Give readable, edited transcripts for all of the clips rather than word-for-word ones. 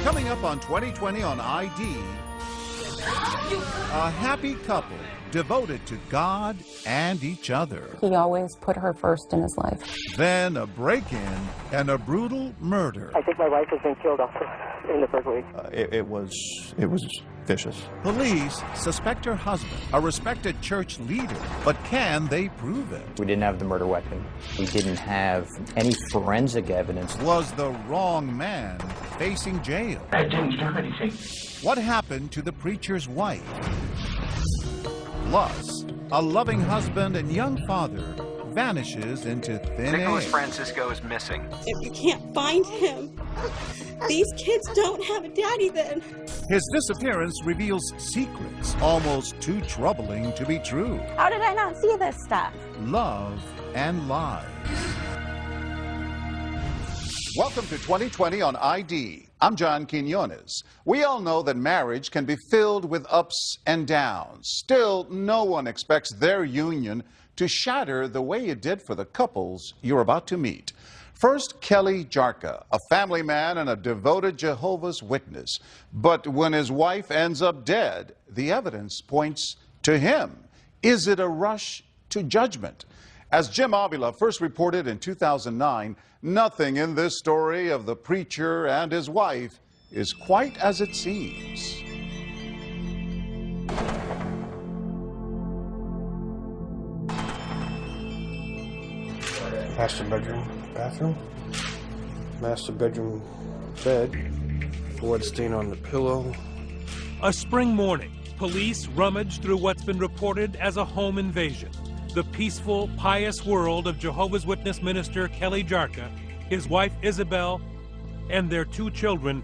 Coming up on 2020 on ID, a happy couple devoted to God and each other. He always put her first in his life. Then a break-in and a brutal murder. I think my wife has been killed also in the burglary. It was vicious. Police suspect her husband, a respected church leader, but can they prove it? We didn't have the murder weapon. We didn't have any forensic evidence. Was the wrong man facing jail? I didn't do anything. What happened to the preacher's wife? Plus, a loving husband and young father vanishes into thin Nicholas air. Francisco is missing. If you can't find him, these kids don't have a daddy then. His disappearance reveals secrets almost too troubling to be true. How did I not see this stuff? Love and lies. Welcome to 2020 on ID. I'm John Quinones. We all know that marriage can be filled with ups and downs. Still, no one expects their union to shatter the way it did for the couples you're about to meet. First, Kelly Jarka, a family man and a devoted Jehovah's Witness. But when his wife ends up dead, the evidence points to him. Is it a rush to judgment? As Jim Avila first reported in 2009, nothing in this story of the preacher and his wife is quite as it seems. Master bedroom, bathroom, master bedroom bed, blood stain on the pillow. A spring morning, police rummage through what's been reported as a home invasion. The peaceful, pious world of Jehovah's Witness minister Kelly Jarka, his wife Isabel, and their 2 children,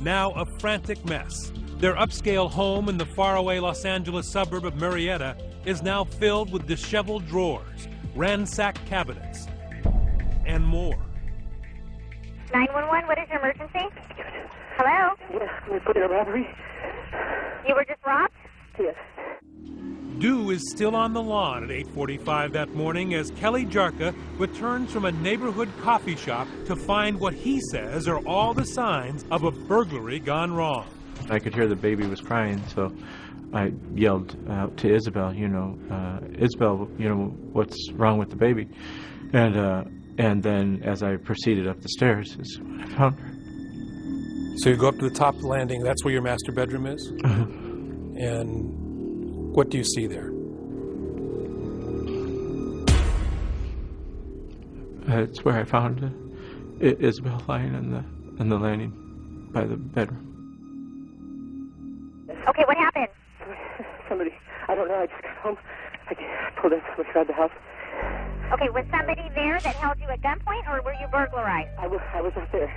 now a frantic mess. Their upscale home in the faraway Los Angeles suburb of Murrieta is now filled with disheveled drawers, ransacked cabinets, and more. 911, what is your emergency? Hello? Yeah, can we put in a robbery? You were just robbed? Yes. Dew is still on the lawn at 8:45 that morning as Kelly Jarka returns from a neighborhood coffee shop to find what he says are all the signs of a burglary gone wrong. I could hear the baby was crying, so I yelled out to Isabel, Isabel, what's wrong with the baby? And then as I proceeded up the stairs is when I found her. So you go up to the top landing, that's where your master bedroom is? And what do you see there? It's where I found Isabel lying on the landing by the bedroom. Okay, what happened? Somebody, I don't know, I just got home. I pulled in, somebody tried the house. Okay, was somebody there that held you at gunpoint, or were you burglarized? I was not there.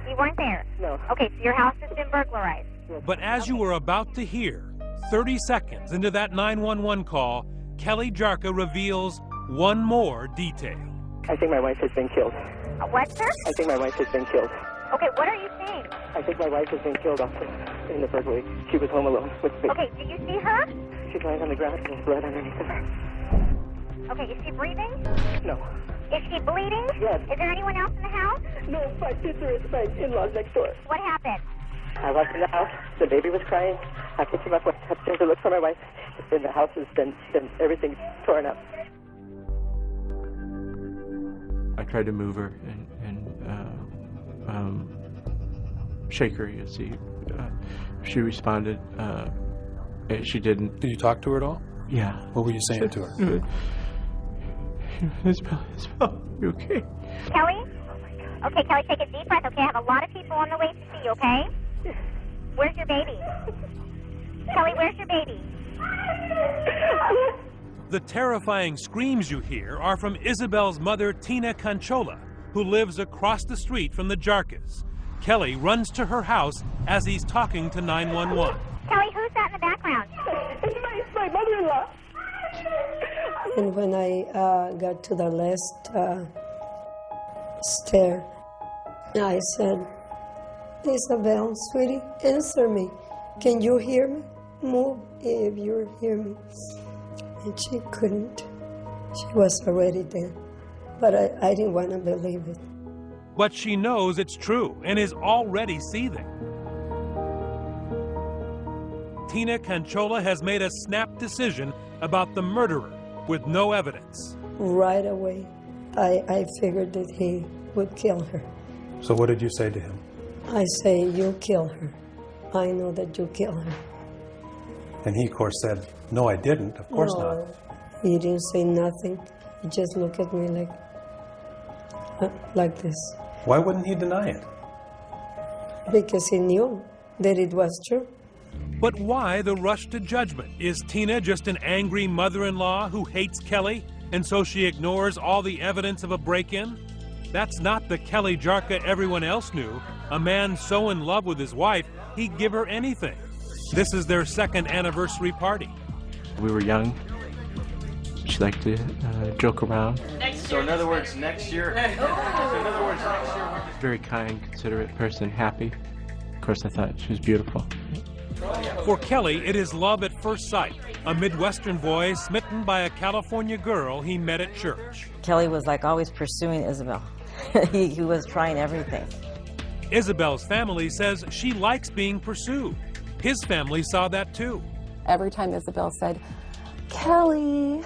You weren't there? No. Okay, so your house has been burglarized. But as you were about to hear, 30 seconds into that 911 call, Kelly Jarka reveals one more detail. I think my wife has been killed. What, sir? I think my wife has been killed. Okay, what are you saying? I think my wife has been killed also in the burglary. She was home alone with me. Okay, do you see her? She's lying on the ground and there's blood underneath her. Okay, is she breathing? No. Is she bleeding? Yes. Is there anyone else in the house? No, my sister, my in-laws next door. What happened? I walked in the house. The baby was crying. I picked him up, went upstairs to look for my wife. And the house has been everything's torn up. I tried to move her and shake her, you see. She responded. She didn't. Did you talk to her at all? Yeah. What were you saying to her? Isabel, you okay? Kelly? Okay, Kelly, take a deep breath, okay? I have a lot of people on the way to see you, okay? Where's your baby? Kelly, where's your baby? The terrifying screams you hear are from Isabel's mother, Tina Conchola, who lives across the street from the Jarkas. Kelly runs to her house as he's talking to 911. Kelly, who's that in the background? It's my mother-in-law. And when I got to the last stair, I said, Isabel, sweetie, answer me. Can you hear me? Move if you hear me. And she couldn't. She was already dead. But I didn't want to believe it. But she knows it's true and is already seething. Tina Canchola has made a snap decision about the murderer with no evidence. Right away, I figured that he would kill her. So what did you say to him? I say, you kill her. I know that you kill her. And he, of course, said, no, I didn't. Of course not. He didn't say nothing. He just looked at me like this. Why wouldn't he deny it? Because he knew that it was true. But why the rush to judgment? Is Tina just an angry mother-in-law who hates Kelly, and so she ignores all the evidence of a break-in? That's not the Kelly Jarka everyone else knew, a man so in love with his wife, he'd give her anything. This is their second anniversary party. We were young. She liked to joke around. So in other words, next year. Very kind, considerate person, happy. Of course, I thought she was beautiful. For Kelly, it is love at first sight. A Midwestern boy smitten by a California girl he met at church. Kelly was like always pursuing Isabel. he was trying everything. Isabel's family says she likes being pursued. His family saw that too. Every time Isabel said, Kelly,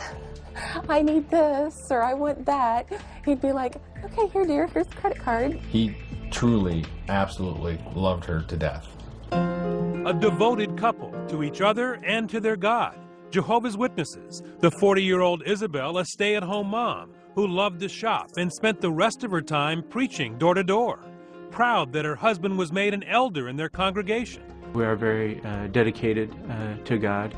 I need this, or I want that, he'd be like, okay, here, dear, here's the credit card. He truly, absolutely loved her to death. A devoted couple to each other and to their God. Jehovah's Witnesses. The 40-year-old Isabel, a stay-at-home mom who loved to shop and spent the rest of her time preaching door to door. Proud that her husband was made an elder in their congregation. We are very dedicated to God.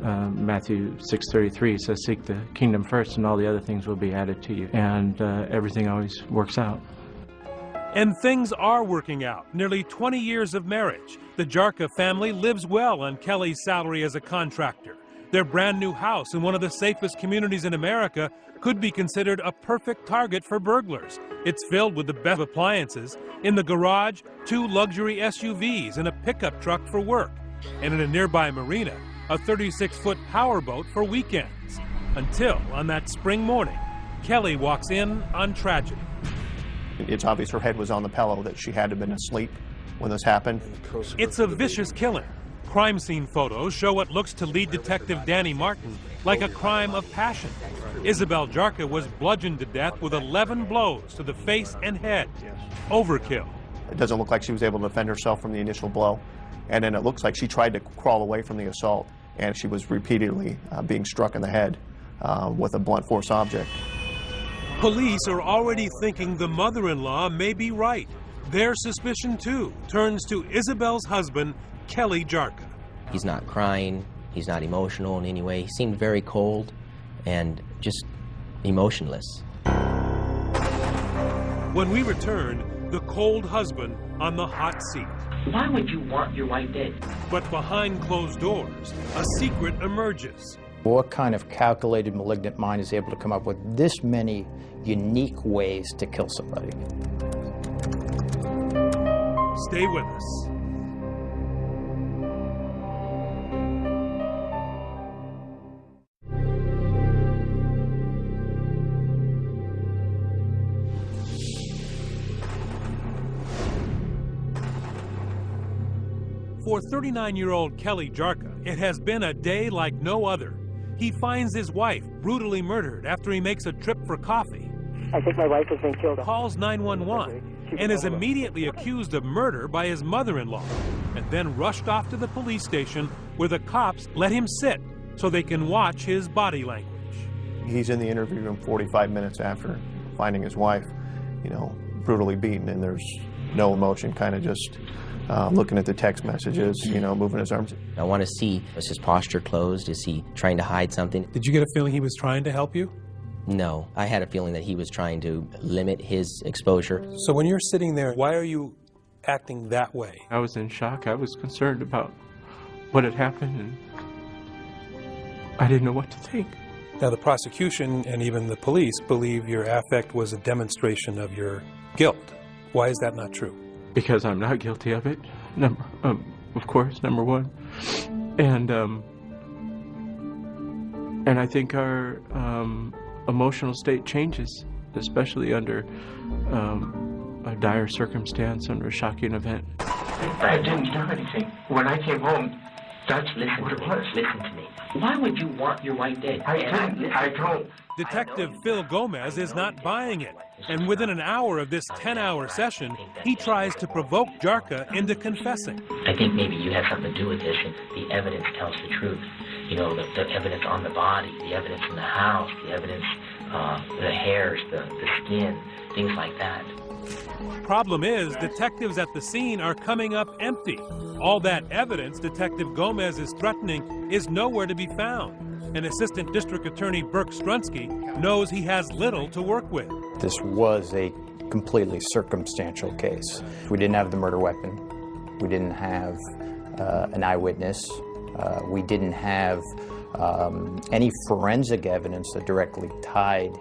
Matthew 6:33 says, seek the kingdom first and all the other things will be added to you. And everything always works out. And things are working out. Nearly 20 years of marriage. The Jarka family lives well on Kelly's salary as a contractor. Their brand new house in one of the safest communities in America could be considered a perfect target for burglars. It's filled with the best appliances. In the garage, 2 luxury SUVs and a pickup truck for work. And in a nearby marina, a 36-foot powerboat for weekends. Until, on that spring morning, Kelly walks in on tragedy. It's obvious her head was on the pillow, that she had to have been asleep when this happened. It's a vicious killing. Crime scene photos show what looks to lead detective Danny Martin like a crime of passion. Isabel Jarka was bludgeoned to death with 11 blows to the face and head. Overkill. It doesn't look like she was able to defend herself from the initial blow. And then it looks like she tried to crawl away from the assault, and she was repeatedly being struck in the head with a blunt force object. Police are already thinking the mother-in-law may be right. Their suspicion, too, turns to Isabel's husband, Kelly Jarka. He's not crying. He's not emotional in any way. He seemed very cold and just emotionless. When we return, the cold husband on the hot seat. Why would you want your wife dead? But behind closed doors, a secret emerges. What kind of calculated malignant mind is able to come up with this many unique ways to kill somebody? Stay with us. For 39-year-old Kelly Jarka, it has been a day like no other. He finds his wife brutally murdered after he makes a trip for coffee. I think my wife has been killed. Calls 911 and is immediately accused of murder by his mother-in-law, and then rushed off to the police station where the cops let him sit so they can watch his body language. He's in the interview room 45 minutes after finding his wife, brutally beaten, and there's no emotion, kind of just looking at the text messages, moving his arms. I want to see, is his posture closed? Is he trying to hide something? Did you get a feeling he was trying to help you? No. I had a feeling that he was trying to limit his exposure. So when you're sitting there, why are you acting that way? I was in shock. I was concerned about what had happened, and I didn't know what to think. Now, the prosecution and even the police believe your affect was a demonstration of your guilt. Why is that not true? Because I'm not guilty of it, of course, number one. And I think our emotional state changes, especially under a dire circumstance, under a shocking event. I didn't do anything. When I came home, Dutch, listen to me. Listen to me. Why would you want your wife dead? I don't. Detective Phil Gomez is not buying it. And within an hour of this 10-hour session, he tries to provoke Jarka into confessing. I think maybe you have something to do with this, and the evidence tells the truth. You know, the evidence on the body, the evidence in the house, the evidence, the hairs, the skin, things like that. Problem is, detectives at the scene are coming up empty. All that evidence Detective Gomez is threatening is nowhere to be found. And Assistant District Attorney Burke Strunsky knows he has little to work with. This was a completely circumstantial case. We didn't have the murder weapon. We didn't have an eyewitness. We didn't have any forensic evidence that directly tied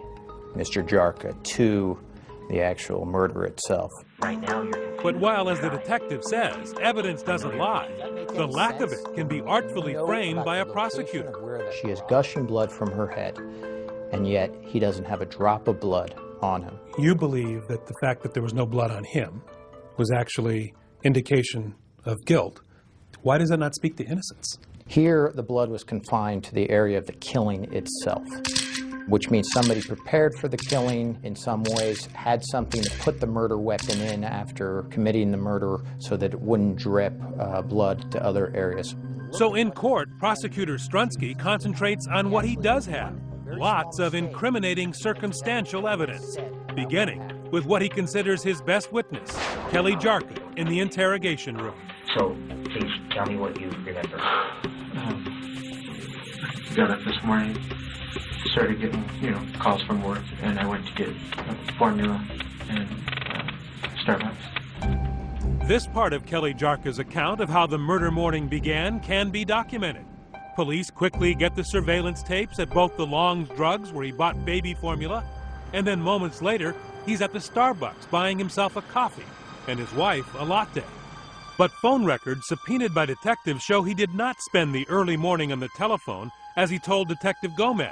Mr. Jarka to the actual murder itself. But while, as the detective says, evidence doesn't lie, the lack of it can be artfully framed by a prosecutor. She is gushing blood from her head, and yet he doesn't have a drop of blood on him. You believe that the fact that there was no blood on him was actually indication of guilt. Why does that not speak to innocence? Here, the blood was confined to the area of the killing itself, which means somebody prepared for the killing in some ways, had something to put the murder weapon in after committing the murder so that it wouldn't drip blood to other areas. So in court, Prosecutor Strunsky concentrates on what he does have, lots of incriminating circumstantial evidence, beginning with what he considers his best witness, Kelly Jarka, in the interrogation room. So, please tell me what you remember. Got up this morning, started getting, calls from work, and I went to get formula and Starbucks. This part of Kelly Jarka's account of how the murder morning began can be documented. Police quickly get the surveillance tapes at both the Long's Drugs, where he bought baby formula, and then moments later, he's at the Starbucks buying himself a coffee and his wife a latte. But phone records subpoenaed by detectives show he did not spend the early morning on the telephone, as he told Detective Gomez.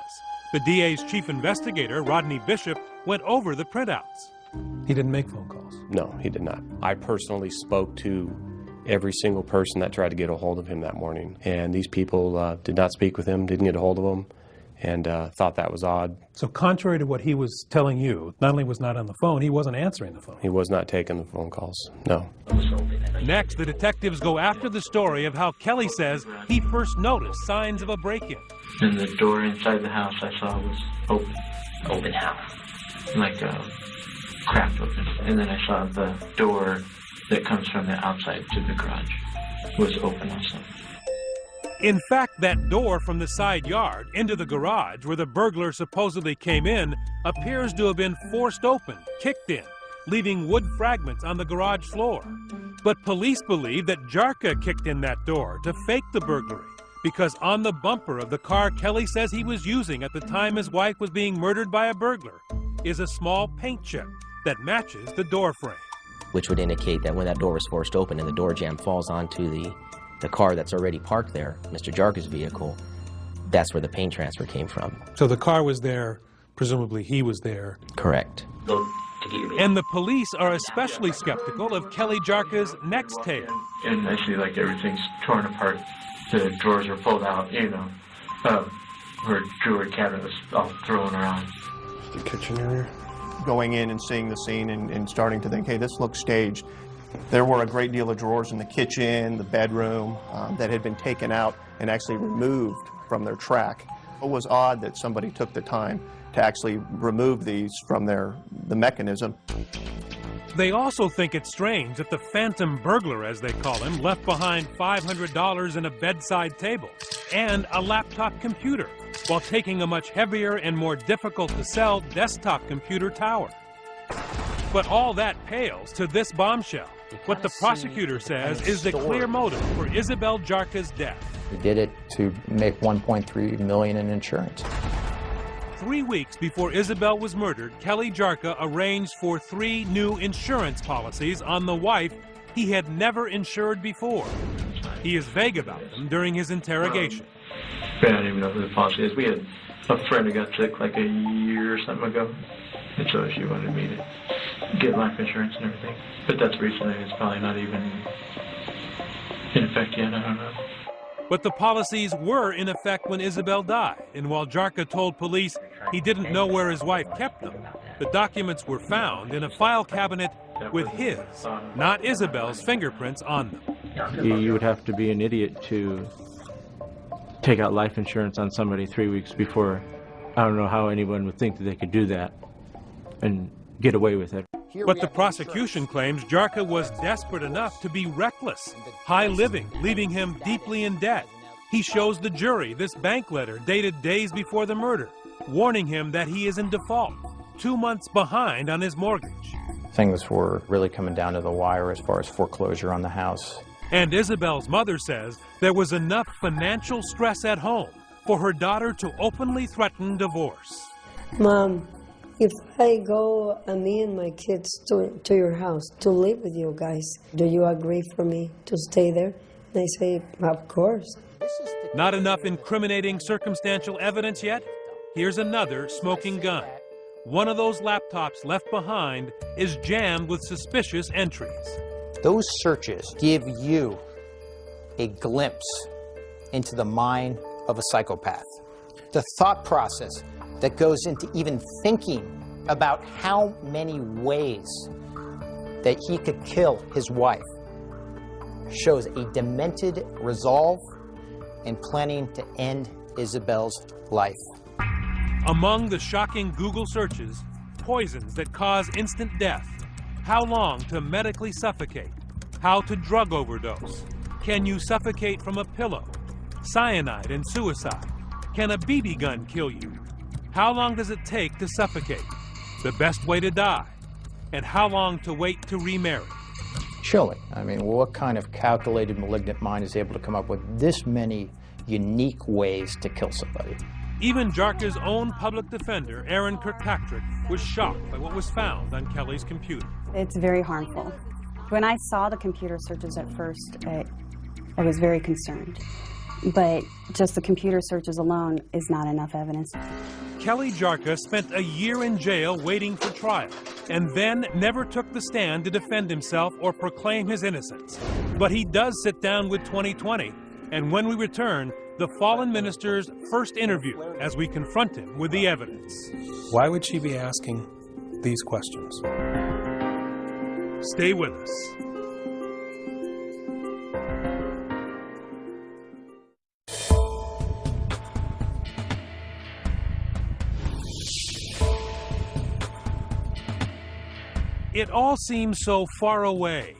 The DA's chief investigator, Rodney Bishop, went over the printouts. He didn't make phone calls? No, he did not. I personally spoke to every single person that tried to get a hold of him that morning. And these people did not speak with him, didn't get a hold of him, and thought that was odd. So contrary to what he was telling you, not only was not on the phone, he wasn't answering the phone. He was not taking the phone calls, no. Next, the detectives go after the story of how Kelly says he first noticed signs of a break-in. And the door inside the house I saw was open. Open how? Like cracked open. And then I saw the door that comes from the outside to the garage was open also. In fact, that door from the side yard into the garage where the burglar supposedly came in appears to have been forced open, kicked in, leaving wood fragments on the garage floor. But police believe that Jarka kicked in that door to fake the burglary, because on the bumper of the car Kelly says he was using at the time his wife was being murdered by a burglar is a small paint chip that matches the door frame. Which would indicate that when that door was forced open and the door jamb falls onto the car that's already parked there, Mr. Jarka's vehicle, that's where the paint transfer came from. So the car was there, presumably he was there. Correct. And the police are especially skeptical of Kelly Jarka's next tale. And I see like everything's torn apart. The drawers are pulled out, her jewelry cabinet was all thrown around. The kitchen area. Going in and seeing the scene and starting to think, hey, this looks staged. There were a great deal of drawers in the kitchen, the bedroom, that had been taken out and actually removed from their track. It was odd that somebody took the time to actually remove these from the mechanism. They also think it's strange that the phantom burglar, as they call him, left behind $500 in a bedside table and a laptop computer, while taking a much heavier and more difficult to sell desktop computer tower. But all that pales to this bombshell. What the prosecutor says is the clear motive for Isabel Jarka's death. He did it to make $1.3 million in insurance. 3 weeks before Isabel was murdered, Kelly Jarka arranged for 3 new insurance policies on the wife he had never insured before. He is vague about them during his interrogation. I don't even know who the policy is. We had a friend who got sick like a year or something ago, and so she wanted me to get life insurance and everything. But that's recently. It's probably not even in effect yet. I don't know. But the policies were in effect when Isabel died, and while Jarka told police he didn't know where his wife kept them, the documents were found in a file cabinet with his, not Isabel's, fingerprints on them. You would have to be an idiot to take out life insurance on somebody 3 weeks before. I don't know how anyone would think that they could do that and get away with it. But the prosecution claims Jarka was desperate enough to be reckless, high living, leaving him deeply in debt. He shows the jury this bank letter dated days before the murder, warning him that he is in default, 2 months behind on his mortgage. Things were really coming down to the wire as far as foreclosure on the house. And Isabel's mother says there was enough financial stress at home for her daughter to openly threaten divorce. Mom, if I go, me and my kids, to your house to live with you guys, do you agree for me to stay there? And I say, of course. Not enough incriminating circumstantial evidence yet? Here's another smoking gun. One of those laptops left behind is jammed with suspicious entries. Those searches give you a glimpse into the mind of a psychopath. The thought process that goes into even thinking about how many ways that he could kill his wife shows a demented resolve and planning to end Isabel's life. Among the shocking Google searches, poisons that cause instant death, how long to medically suffocate, how to drug overdose, can you suffocate from a pillow, cyanide and suicide, can a BB gun kill you, how long does it take to suffocate, the best way to die, and how long to wait to remarry. Surely, I mean, what kind of calculated malignant mind is able to come up with this many unique ways to kill somebody? Even Jarka's own public defender, Aaron Kirkpatrick, was shocked by what was found on Kelly's computer. It's very harmful. When I saw the computer searches at first, I was very concerned. But just the computer searches alone is not enough evidence. Kelly Jarka spent a year in jail waiting for trial, and then never took the stand to defend himself or proclaim his innocence. But he does sit down with 2020, and when we return, the fallen minister's first interview as we confront him with the evidence. Why would she be asking these questions? Stay with us. It all seems so far away.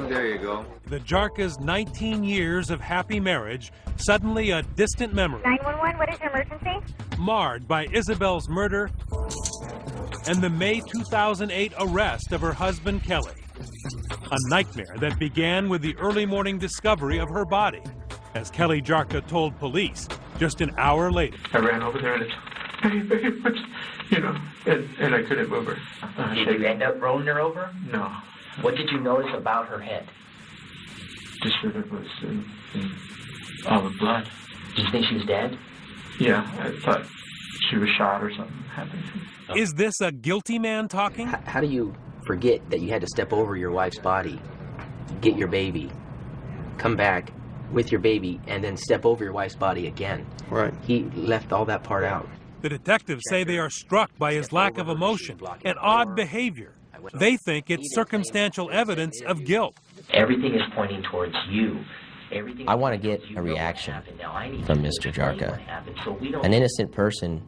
There you go. The Jarka's 19 years of happy marriage, suddenly a distant memory. 911, what is your emergency? Marred by Isabel's murder and the May 2008 arrest of her husband, Kelly. A nightmare that began with the early morning discovery of her body, as Kelly Jarka told police just an hour later. I ran over there and it's, hey, babe, you know, and I couldn't move her. Did you end up rolling her over? No. What did you notice about her head? Just that it was in all the blood. Do you think she was dead? Yeah, I thought she was shot or something happened to her. Is this a guilty man talking? How do you forget that you had to step over your wife's body, get your baby, come back with your baby, and then step over your wife's body again? Right. He left all that part out. The detectives say they are struck by his lack of emotion and odd behavior. They think it's circumstantial evidence of guilt. Everything is pointing towards you. I want to get a reaction from Mr. Jarka. An innocent person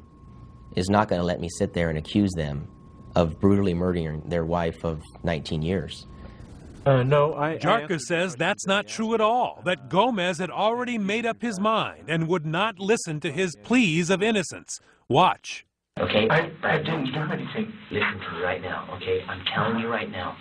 is not going to let me sit there and accuse them of brutally murdering their wife of 19 years. No, Jarka says that's not true at all, that Gomez had already made up his mind and would not listen to his pleas of innocence. Watch. Okay? I didn't do anything. Listen to me right now, okay? I'm telling you right now.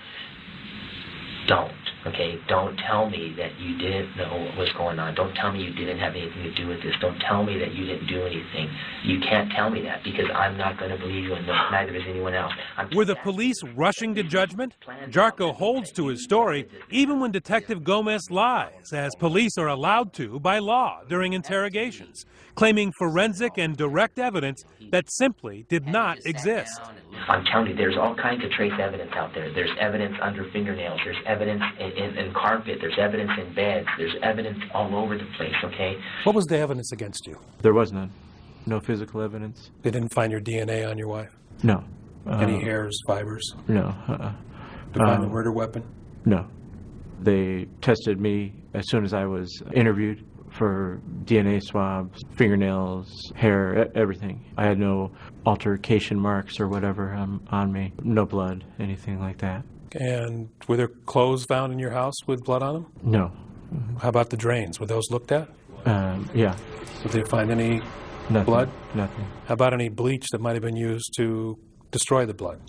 Don't, okay? Don't tell me that you didn't know what was going on. Don't tell me you didn't have anything to do with this. Don't tell me that you didn't do anything. You can't tell me that because I'm not going to believe you and neither is anyone else. Were the police rushing to judgment? Jarka holds to his story even when Detective Gomez lies, as police are allowed to by law during interrogations, claiming forensic and direct evidence that simply did not exist. I'm telling you, there's all kinds of trace evidence out there. There's evidence under fingernails. There's evidence in carpet. There's evidence in beds. There's evidence all over the place, okay? What was the evidence against you? There was none. No physical evidence. They didn't find your DNA on your wife? No. Any hairs, fibers? No. To find the murder weapon? No. They tested me as soon as I was interviewed for DNA swabs, fingernails, hair, everything. I had no altercation marks or whatever on me. No blood, anything like that. And were there clothes found in your house with blood on them? No. How about the drains? Were those looked at? Yeah. Did they find any Nothing. blood? Nothing. How about any bleach that might have been used to destroy the blood?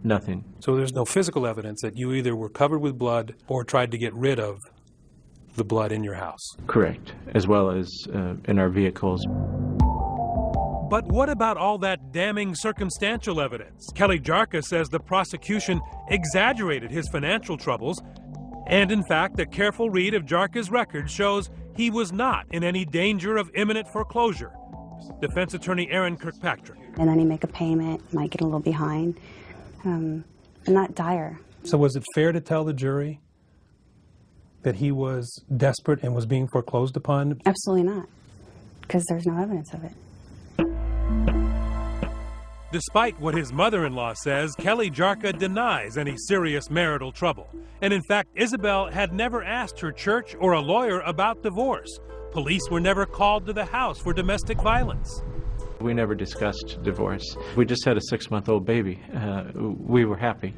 Nothing. So there's no physical evidence that you either were covered with blood or tried to get rid of the blood in your house? Correct, as well as in our vehicles. But what about all that damning circumstantial evidence? Kelly Jarka says the prosecution exaggerated his financial troubles, and in fact, a careful read of Jarka's record shows he was not in any danger of imminent foreclosure. Defense attorney Aaron Kirkpatrick. And then he make a payment, might get a little behind, but not dire. So was it fair to tell the jury that he was desperate and was being foreclosed upon? Absolutely not, because there's no evidence of it. Despite what his mother-in-law says, Kelly Jarka denies any serious marital trouble. And in fact, Isabel had never asked her church or a lawyer about divorce. Police were never called to the house for domestic violence. We never discussed divorce. We just had a 6-month-old baby. We were happy.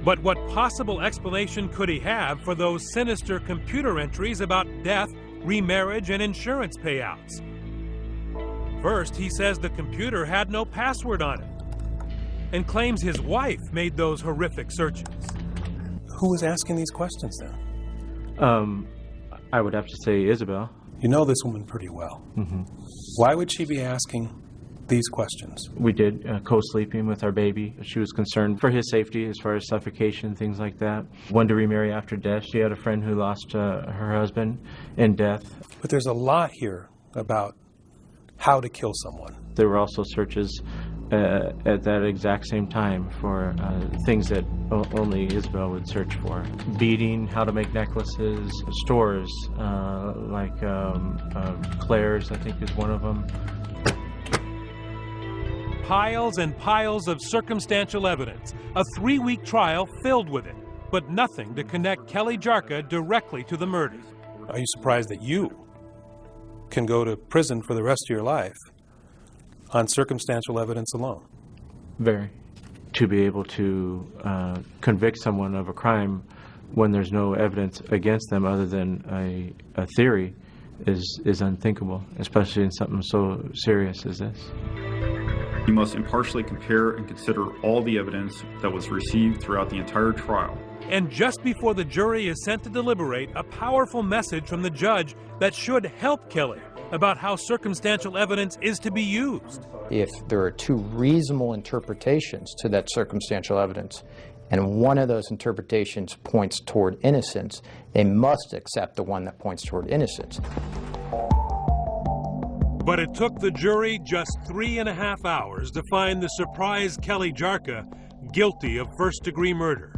But what possible explanation could he have for those sinister computer entries about death, remarriage, and insurance payouts? First, he says the computer had no password on it and claims his wife made those horrific searches. Who was asking these questions then? I would have to say Isabel. You know this woman pretty well. Mm-hmm. Why would she be asking these questions? We did co-sleeping with our baby. She was concerned for his safety as far as suffocation, things like that. When to remarry after death. She had a friend who lost her husband in death. But there's a lot here about how to kill someone. There were also searches at that exact same time for things that only Isabel would search for. Beading, how to make necklaces, stores like Claire's, I think is one of them. Piles and piles of circumstantial evidence, a 3-week trial filled with it, but nothing to connect Kelly Jarka directly to the murder. Are you surprised that you can go to prison for the rest of your life on circumstantial evidence alone? Very. To be able to convict someone of a crime when there's no evidence against them other than a theory is unthinkable, especially in something so serious as this. You must impartially compare and consider all the evidence that was received throughout the entire trial. And just before the jury is sent to deliberate, a powerful message from the judge that should help Kelly about how circumstantial evidence is to be used. If there are 2 reasonable interpretations to that circumstantial evidence, and one of those interpretations points toward innocence, they must accept the one that points toward innocence. But it took the jury just 3.5 hours to find the surprised Kelly Jarka guilty of first-degree murder.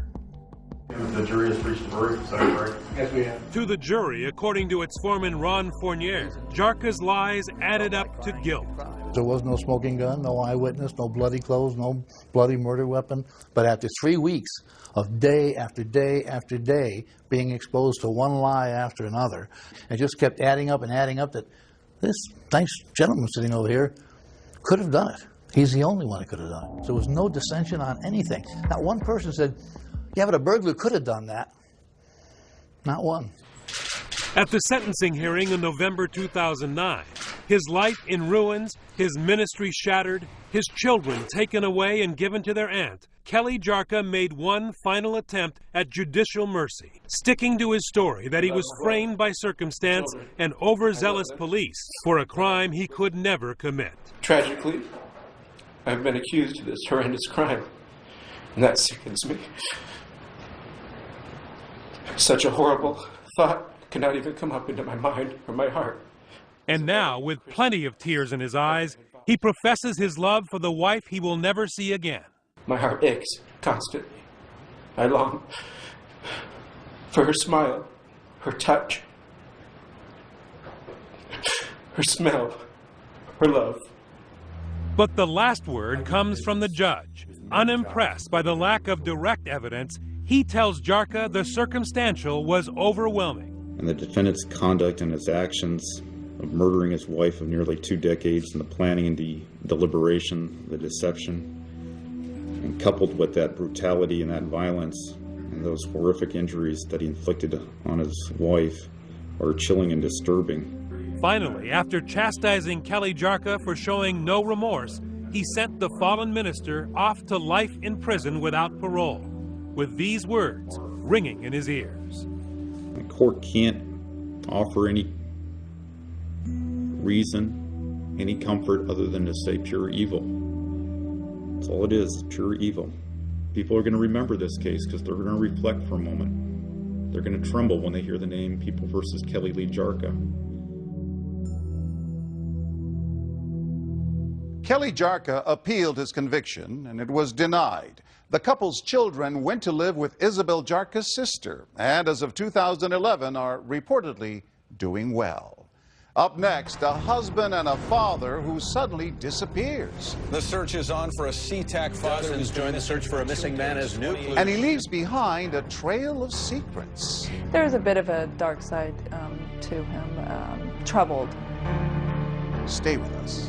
The jury has reached a verdict, is that correct? Yes, we have. To the jury, according to its foreman Ron Fournier, Jarka's lies added up to guilt. There was no smoking gun, no eyewitness, no bloody clothes, no bloody murder weapon. But after 3 weeks of day after day after day being exposed to one lie after another, it just kept adding up that this nice gentleman sitting over here could have done it. He's the only one that could have done it. There was no dissension on anything. Not one person said, yeah, but a burglar could have done that. Not one. At the sentencing hearing in November 2009, his life in ruins, his ministry shattered, his children taken away and given to their aunt, Kelly Jarka made one final attempt at judicial mercy, sticking to his story that he was framed by circumstance and overzealous police for a crime he could never commit. Tragically, I've been accused of this horrendous crime, and that sickens me. Such a horrible thought could not even come up into my mind or my heart. And now, with plenty of tears in his eyes, he professes his love for the wife he will never see again. My heart aches constantly. I long For her smile, her touch, her smell, her love. But the last word comes from the judge. Unimpressed by the lack of direct evidence, he tells Jarka the circumstantial was overwhelming. And the defendant's conduct and his actions of murdering his wife of nearly 2 decades, and the planning and the deliberation, the deception, and coupled with that brutality and that violence and those horrific injuries that he inflicted on his wife are chilling and disturbing. Finally, after chastising Kelly Jarka for showing no remorse, he sent the fallen minister off to life in prison without parole, with these words ringing in his ears. The court can't offer any reason, any comfort other than to say pure evil. That's all it is, pure evil. People are going to remember this case because they're going to reflect for a moment. They're going to tremble when they hear the name People versus Kelly Lee Jarka. Kelly Jarka appealed his conviction, and it was denied. The couple's children went to live with Isabel Jarka's sister, and as of 2011 are reportedly doing well. Up next, a husband and a father who suddenly disappears. The search is on for a SeaTac father who's joined the search for a missing man as new clues. And he leaves behind a trail of secrets. There's a bit of a dark side to him, troubled. Stay with us.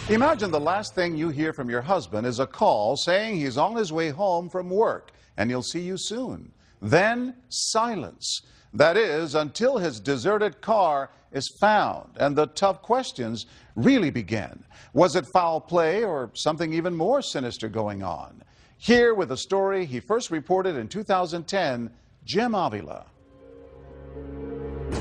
Imagine the last thing you hear from your husband is a call saying he's on his way home from work and he'll see you soon. Then silence. That is, until his deserted car is found and the tough questions really begin. Was it foul play or something even more sinister going on? Here with a story he first reported in 2010, Jim Avila.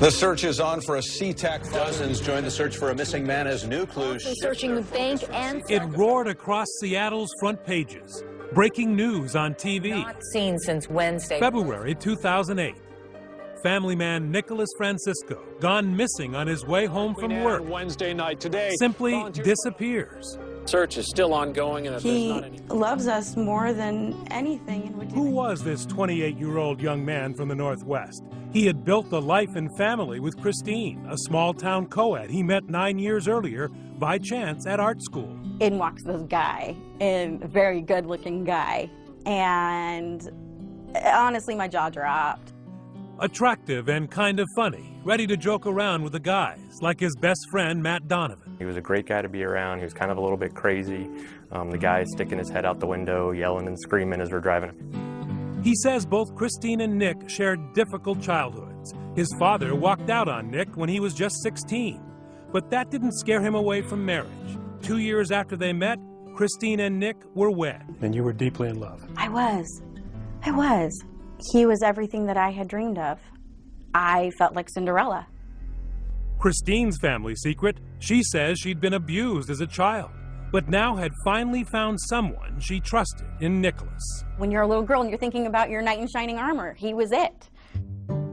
The search is on for a SeaTac. Dozens joined the search for a missing man as new clues. Searching the bank and... It roared across Seattle's front pages. Breaking news on TV. Not seen since Wednesday. February 2008. Family man Nicholas Francisco, gone missing on his way home from work. Wednesday night today. Simply disappears. Search is still ongoing, and if he there's not any... loves us more than anything. And would do Who was this 28-year-old young man from the Northwest? He had built a life and family with Christine, a small-town co-ed he met 9 years earlier by chance at art school. In walks this guy, a very good-looking guy, and honestly, my jaw dropped. Attractive and kind of funny, ready to joke around with the guys, like his best friend, Matt Donovan. He was a great guy to be around. He was kind of a little bit crazy. The guy sticking his head out the window, yelling and screaming as we're driving. He says both Christine and Nick shared difficult childhoods. His father walked out on Nick when he was just 16. But that didn't scare him away from marriage. 2 years after they met, Christine and Nick were wed. And you were deeply in love. I was. He was everything that I had dreamed of. I felt like Cinderella. Christine's family secret, she says she'd been abused as a child, but now had finally found someone she trusted in Nicholas. When you're a little girl and you're thinking about your knight in shining armor, he was it.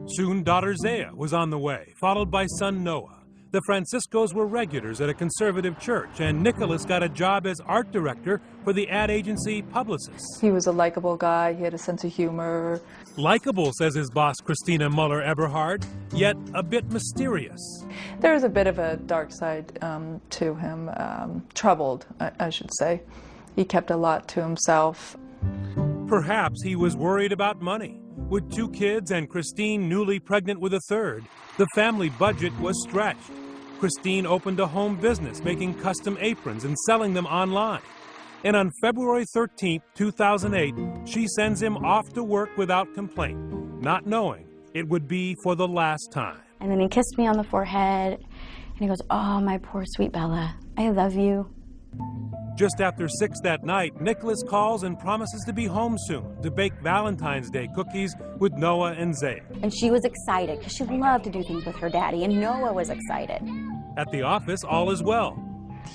Soon daughter Zaya was on the way, followed by son Noah. The Franciscos were regulars at a conservative church, and Nicholas got a job as art director for the ad agency Publicis. He was a likable guy. He had a sense of humor. Likable, says his boss, Christina Muller-Eberhard, yet a bit mysterious. There was a bit of a dark side to him, troubled, I should say. He kept a lot to himself. Perhaps he was worried about money. With 2 kids and Christine newly pregnant with a third, the family budget was stretched. Christine opened a home business making custom aprons and selling them online. And on February 13, 2008, she sends him off to work without complaint, not knowing it would be for the last time. And then he kissed me on the forehead, and he goes, "Oh, my poor sweet Bella, I love you." Just after 6 that night, Nicholas calls and promises to be home soon to bake Valentine's Day cookies with Noah and Zaya. And she was excited because she loved to do things with her daddy, and Noah was excited. At the office, all is well.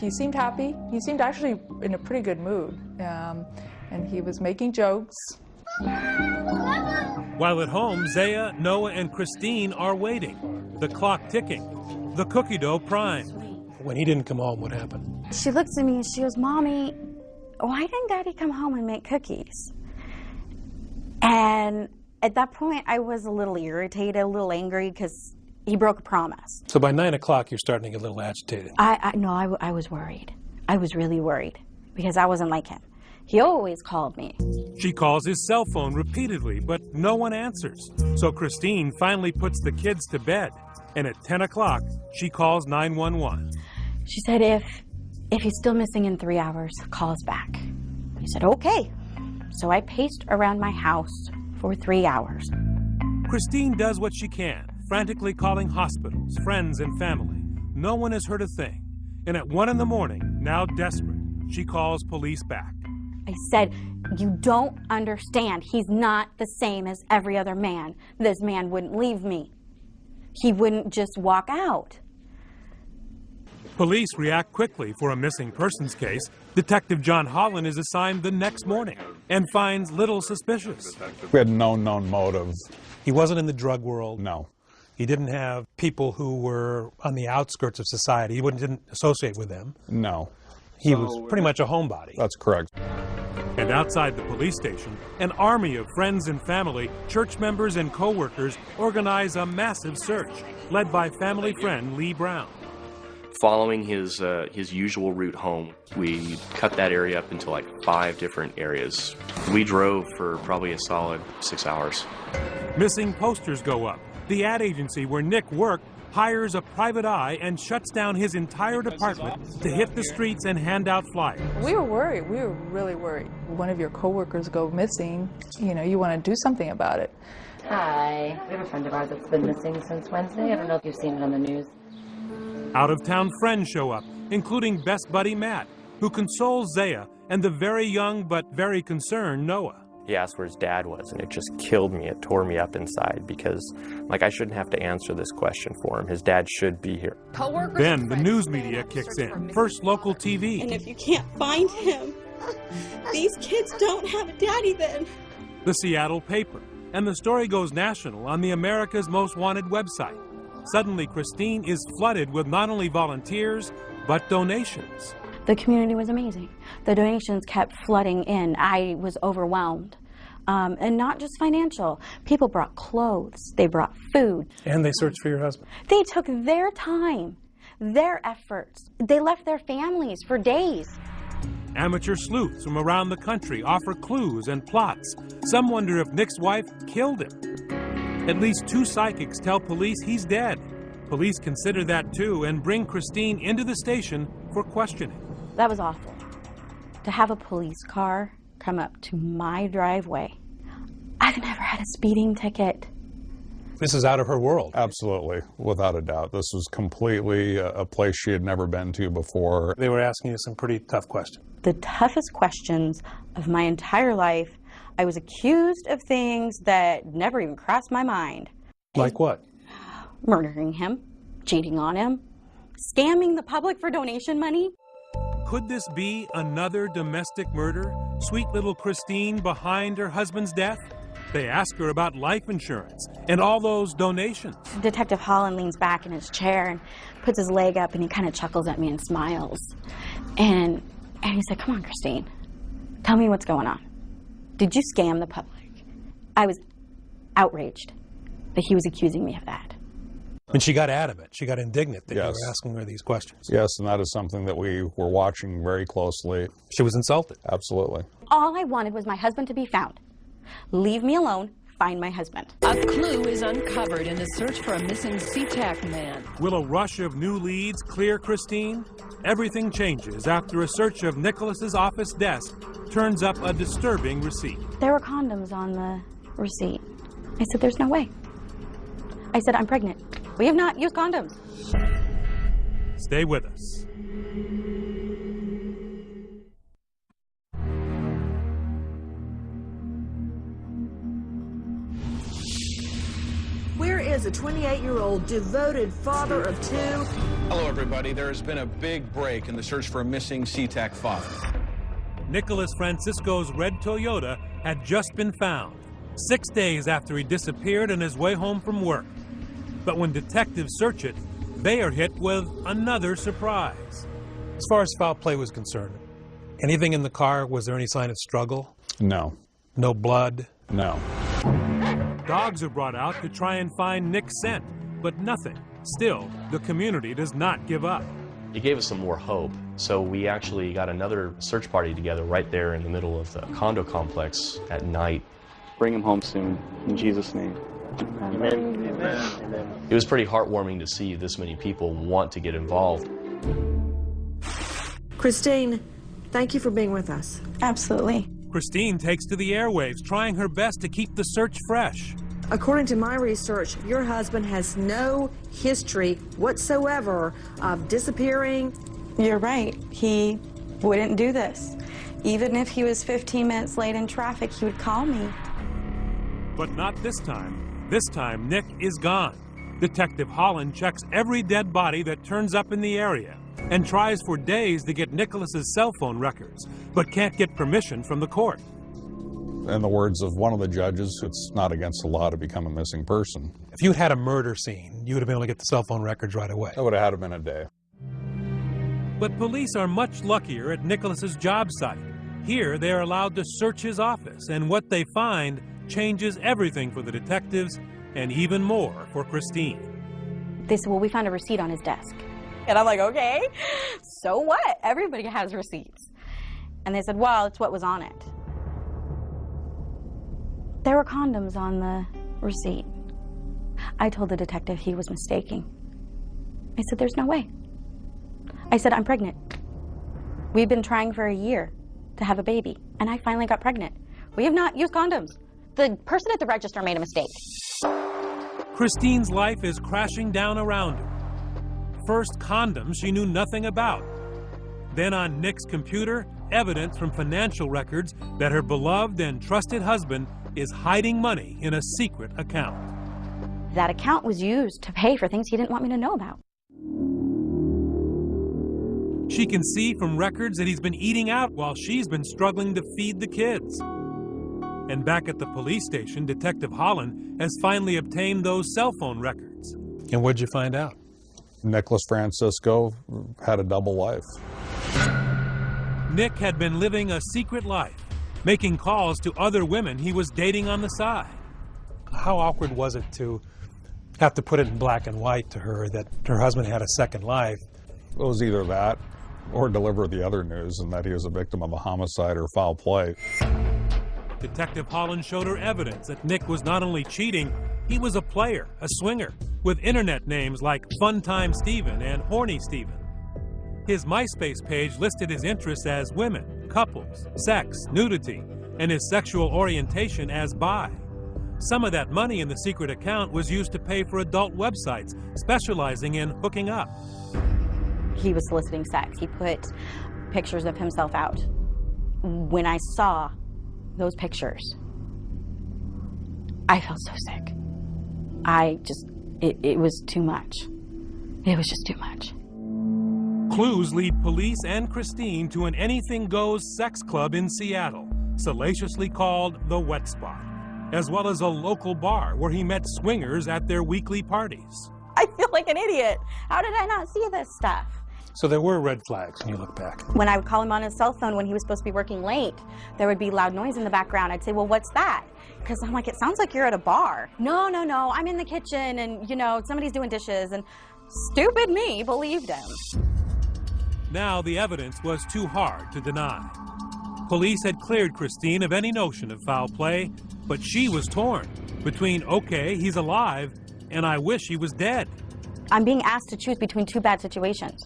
He seemed happy. He seemed actually in a pretty good mood, and he was making jokes. While at home, Zaya, Noah, and Christine are waiting, the clock ticking. the cookie dough prime. When he didn't come home, what happened? She looks at me and she goes, "Mommy, why didn't Daddy come home and make cookies?" And at that point, I was a little irritated, a little angry, because he broke a promise. So by 9 o'clock, you're starting to get a little agitated. I was worried. I was really worried, because I wasn't like him. He always called me. She calls his cell phone repeatedly, but no one answers. So Christine finally puts the kids to bed. And at 10 o'clock, she calls 911. She said, if he's still missing in 3 hours, call us back. I said, okay. So I paced around my house for 3 hours. Christine does what she can, frantically calling hospitals, friends, and family. No one has heard a thing. And at 1 in the morning, now desperate, she calls police back. I said, you don't understand. He's not the same as every other man. This man wouldn't leave me. He wouldn't just walk out. Police react quickly for a missing persons case. Detective John Holland is assigned the next morning and finds little suspicious. We had no known motive. He wasn't in the drug world. No. He didn't have people who were on the outskirts of society. He didn't associate with them. No. He was pretty much a homebody. That's correct. And outside the police station, an army of friends and family, church members and co-workers organize a massive search, led by family friend Lee Brown. Following his usual route home, we cut that area up into like 5 different areas. We drove for probably a solid 6 hours. Missing posters go up. The ad agency where Nick worked hires a private eye and shuts down his entire department to hit the streets and hand out flyers. We were worried. We were really worried. One of your coworkers go missing, you want to do something about it. Hi. We have a friend of ours that's been missing since Wednesday. I don't know if you've seen it on the news. Out-of-town friends show up, including best buddy Matt, who consoles Zaya and the very young but very concerned Noah. He asked where his dad was, and it just killed me. It tore me up inside because, I shouldn't have to answer this question for him. His dad should be here. Then the news media kicks in. First local TV. And if you can't find him, these kids don't have a daddy then. The Seattle paper. And the story goes national on the America's Most Wanted website. Suddenly, Christine is flooded with not only volunteers, but donations. The community was amazing. The donations kept flooding in. I was overwhelmed. And not just financial. People brought clothes. They brought food. And they searched for your husband. They took their time, their efforts. They left their families for days. Amateur sleuths from around the country offer clues and plots. Some wonder if Nick's wife killed him. At least 2 psychics tell police he's dead. Police consider that too and bring Christine into the station for questioning. That was awful. To have a police car come up to my driveway. I've never had a speeding ticket. This is out of her world. Absolutely, without a doubt. This was completely a place she had never been to before. They were asking you some pretty tough questions. The toughest questions of my entire life. I was accused of things that never even crossed my mind. Like what? Murdering him, cheating on him, scamming the public for donation money. Could this be another domestic murder? Sweet little Christine behind her husband's death? They ask her about life insurance and all those donations. Detective Holland leans back in his chair and puts his leg up and he kind of chuckles at me and smiles. And he said, "Come on, Christine, tell me what's going on. Did you scam the public?" I was outraged that he was accusing me of that. And she got adamant. She got indignant that Yes. you were asking her these questions. Yes, and that is something that we were watching very closely. She was insulted. Absolutely. All I wanted was my husband to be found. Leave me alone. Find my husband. A clue is uncovered in the search for a missing SeaTac man. Will a rush of new leads clear Christine? Everything changes after a search of Nicholas's office desk turns up a disturbing receipt. There were condoms on the receipt. I said, "There's no way." I said, "I'm pregnant. We have not used condoms." Stay with us. Where is a 28-year-old devoted father of 2? Hello, everybody. There has been a big break in the search for a missing SeaTac father. Nicholas Francisco's red Toyota had just been found, 6 days after he disappeared on his way home from work. But when detectives search it, they are hit with another surprise. As far as foul play was concerned, anything in the car, was there any sign of struggle? No. No blood? No. Dogs are brought out to try and find Nick's scent, but nothing. Still, the community does not give up. It gave us some more hope, so we actually got another search party together right there in the middle of the condo complex at night. Bring him home soon, in Jesus' name. Amen. Amen. Amen. It was pretty heartwarming to see this many people want to get involved. Christine, thank you for being with us. Absolutely. Christine takes to the airwaves, trying her best to keep the search fresh. According to my research, your husband has no history whatsoever of disappearing. You're right. He wouldn't do this. Even if he was 15 minutes late in traffic, he would call me. But not this time. This time, Nick is gone. Detective Holland checks every dead body that turns up in the area and tries for days to get Nicholas's cell phone records, but can't get permission from the court. In the words of one of the judges, it's not against the law to become a missing person. If you had a murder scene, you would have been able to get the cell phone records right away. It would have had them in a day. But police are much luckier at Nicholas's job site. Here, they are allowed to search his office, and what they find changes everything for the detectives and even more for Christine. They said, well, we found a receipt on his desk. And I'm like, okay, so what? Everybody has receipts. And they said, well, it's what was on it. There were condoms on the receipt. I told the detective he was mistaking. I said, there's no way. I said, I'm pregnant. We've been trying for a year to have a baby, and I finally got pregnant. We have not used condoms. The person at the register made a mistake. Christine's life is crashing down around her. First, condoms she knew nothing about. Then on Nick's computer, evidence from financial records that her beloved and trusted husband is hiding money in a secret account. That account was used to pay for things he didn't want me to know about. She can see from records that he's been eating out while she's been struggling to feed the kids. And back at the police station, Detective Holland has finally obtained those cell phone records. And what'd you find out? Nicholas Francisco had a double life. Nick had been living a secret life, making calls to other women he was dating on the side. How awkward was it to have to put it in black and white to her that her husband had a second life? It was either that or deliver the other news, and that he was a victim of a homicide or foul play. Detective Holland showed her evidence that Nick was not only cheating, he was a player, a swinger, with internet names like Funtime Steven and Horny Steven. His MySpace page listed his interests as women, couples, sex, nudity, and his sexual orientation as bi. Some of that money in the secret account was used to pay for adult websites specializing in hooking up. He was soliciting sex. He put pictures of himself out. When I saw those pictures, I felt so sick. It was too much. It was just too much. Clues lead police and Christine to an anything-goes sex club in Seattle, salaciously called The Wet Spot, as well as a local bar where he met swingers at their weekly parties. I feel like an idiot. How did I not see this stuff? So there were red flags when you look back. When I would call him on his cell phone when he was supposed to be working late, there would be loud noise in the background. I'd say, well, what's that? Because I'm like, it sounds like you're at a bar. No, I'm in the kitchen and, somebody's doing dishes. And stupid me believed him. Now the evidence was too hard to deny. Police had cleared Christine of any notion of foul play, but she was torn between, okay, he's alive, and I wish he was dead. I'm being asked to choose between two bad situations.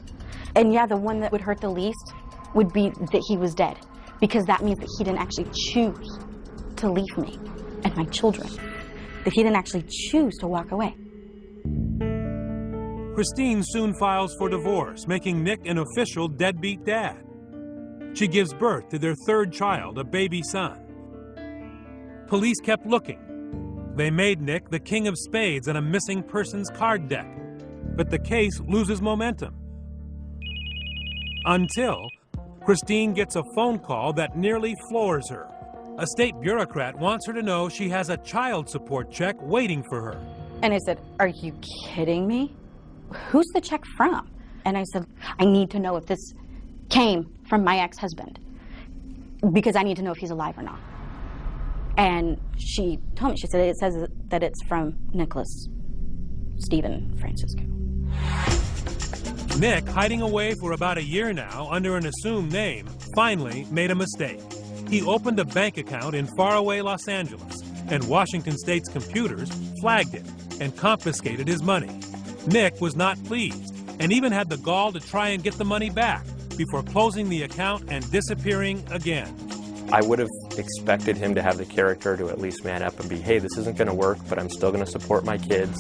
And yeah, the one that would hurt the least would be that he was dead, because that means that he didn't actually choose to leave me and my children, that he didn't actually choose to walk away. Christine soon files for divorce, making Nick an official deadbeat dad. She gives birth to their third child, a baby son. Police kept looking. They made Nick the king of spades on a missing persons card deck, but the case loses momentum. Until Christine gets a phone call that nearly floors her. A state bureaucrat wants her to know she has a child support check waiting for her. And I said, are you kidding me? who's the check from? And I said, I need to know if this came from my ex-husband, because I need to know if he's alive or not. And she told me, she said, it says that it's from Nicholas Stephen Francisco. Nick, hiding away for about a year now under an assumed name, finally made a mistake. He opened a bank account in faraway Los Angeles, and Washington State's computers flagged it and confiscated his money. Nick was not pleased and even had the gall to try and get the money back before closing the account and disappearing again. I would have expected him to have the character to at least man up and be, hey, this isn't going to work, but I'm still going to support my kids.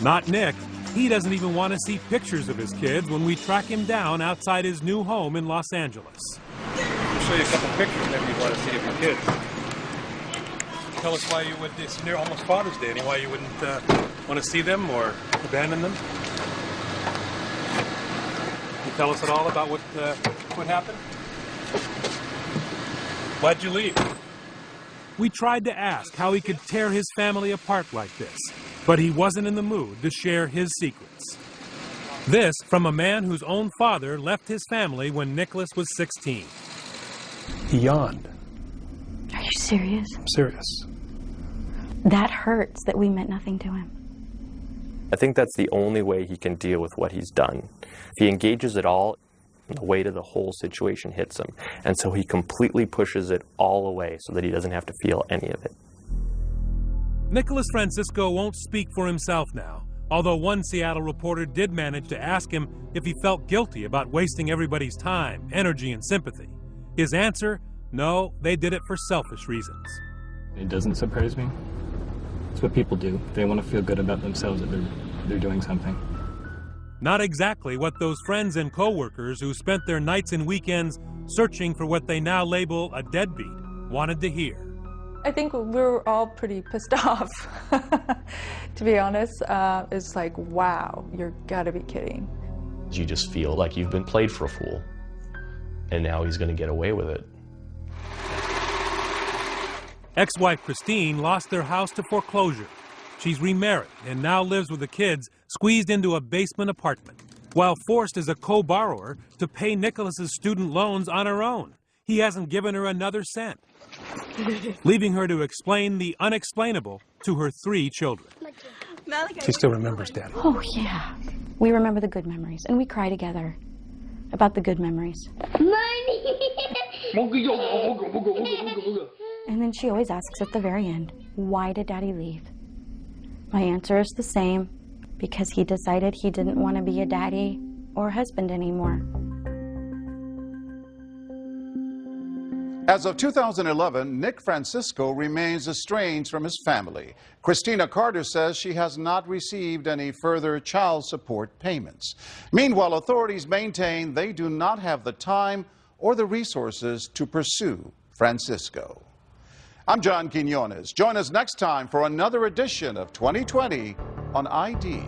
Not Nick. He doesn't even want to see pictures of his kids when we track him down outside his new home in Los Angeles. I'll show you a couple pictures maybe you want to see of your kids. Tell us why you would, it's near almost Father's Day, and why you wouldn't want to see them or abandon them. Can you tell us at all about what happened? Why'd you leave? We tried to ask how he could tear his family apart like this, but he wasn't in the mood to share his secrets. This from a man whose own father left his family when Nicholas was 16. He yawned. Are you serious? I'm serious. That hurts that we meant nothing to him. I think that's the only way he can deal with what he's done. If he engages at all, the weight of the whole situation hits him. And so he completely pushes it all away so that he doesn't have to feel any of it. Nicholas Francisco won't speak for himself now, although one Seattle reporter did manage to ask him if he felt guilty about wasting everybody's time, energy, and sympathy. His answer, no, they did it for selfish reasons. It doesn't surprise me. It's what people do. They want to feel good about themselves that they're doing something. Not exactly what those friends and co-workers who spent their nights and weekends searching for what they now label a deadbeat wanted to hear. I think we're all pretty pissed off, to be honest. It's like, wow, you've got to be kidding. You just feel like you've been played for a fool, and now he's going to get away with it. Ex-wife Christine lost their house to foreclosure. She's remarried and now lives with the kids squeezed into a basement apartment, while forced as a co-borrower to pay Nicholas's student loans on her own. He hasn't given her another cent, leaving her to explain the unexplainable to her 3 children. She still remembers Daddy. Oh, yeah. We remember the good memories, and we cry together about the good memories. And then she always asks at the very end, why did Daddy leave? My answer is the same, because he decided he didn't want to be a daddy or husband anymore. As of 2011, Nick Francisco remains estranged from his family. Christina Carter says she has not received any further child support payments. Meanwhile, authorities maintain they do not have the time or the resources to pursue Francisco. I'm John Quinones. Join us next time for another edition of 2020 on ID.